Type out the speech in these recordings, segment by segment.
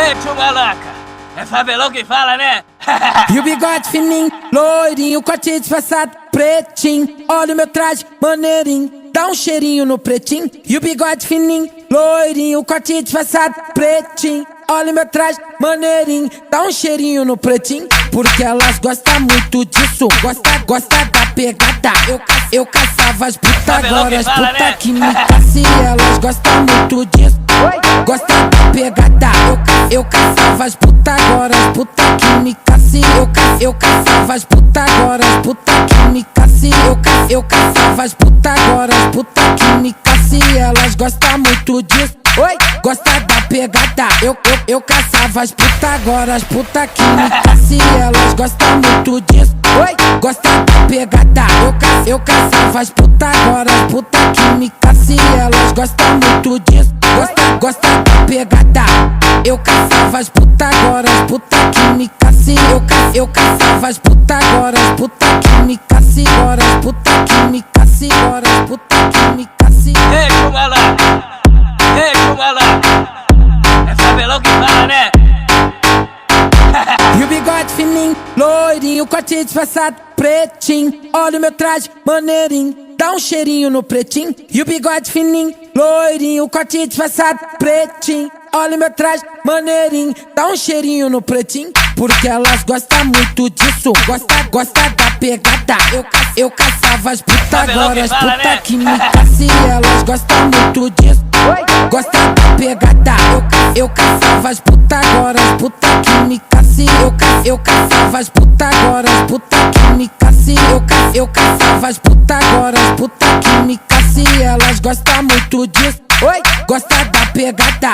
Ei, tio Malaca, é Fabelão que fala, né? E o bigode fininho, loirinho, corte disfarçado, pretinho. Olha o meu traje, maneirinho, dá um cheirinho no pretinho. E o bigode fininho, loirinho, corte disfarçado, pretinho. Olha o meu traje, maneirinho, dá um cheirinho no pretinho. Porque elas gostam muito disso, gosta da pegada. Eu caçava as putas, agora as putas que me caçam. Elas gostam muito disso, gosta da pegada. Eu caçava as putas, agora as putas que me caçam. Eu caçava as putas, agora as putas que me caçam. Eu caçava as putas, agora as putas que me caçam. Elas gostam muito disso, gosta da pegada. Eu caçava as putas, agora as putas que me caçam. Elas gostam muito disso, gosta da pegada. Eu caçava as putas, agora as putas que me caçam. Elas gostam muito disso, gosta da pegada. Eu caçava as putas, agora as putas que me caçam. Eu caçava as putas, agora as putas que me caçam. Agora as putas que me caçam, agora as putas que me caçam. Ei, tio Malaca, ei, tio Malaca, é Fabelão que fala, né? E o bigode fininho, loirinho, corte disfarçado, pretinho. Olha o meu traje, maneirinho, dá um cheirinho no pretinho. E o bigode fininho, loirinho, corte disfarçado, pretinho. Olha o meu traje, maneirinho, dá um cheirinho no pretinho. Porque elas gostam muito disso, gosta da pegada. Eu caçava as putas, agora as putas que me caçam. Elas gostam muito disso, gosta da pegada. Eu caçava as putas, agora as putas que me caçam. Eu caçava as putas, agora as putas que me caçam. Eu caçava as putas, agora as putas que me caçam. Elas gostam muito disso, gosta da pegada.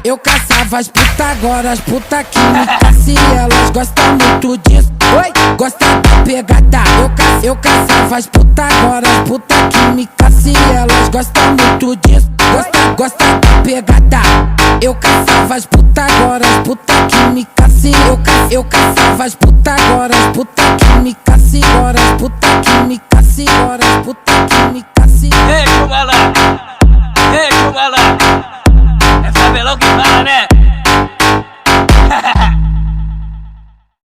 Eu caçava as putas, agora as putas que me caçam. Elas gostam muito disso, gosta da pegada. Eu caçava as putas, agora as putas que me caçam. Elas gostam muito disso, gosta da pegada. Eu caçava as putas, agora as putas que me caçam. Eu caçava as putas, agora as putas que me caçam. Agora as putas que me caçam, agora as putas que me caçam. Ei, tio Malaca, ei, tio Malaca, é Fabelão que fala, né?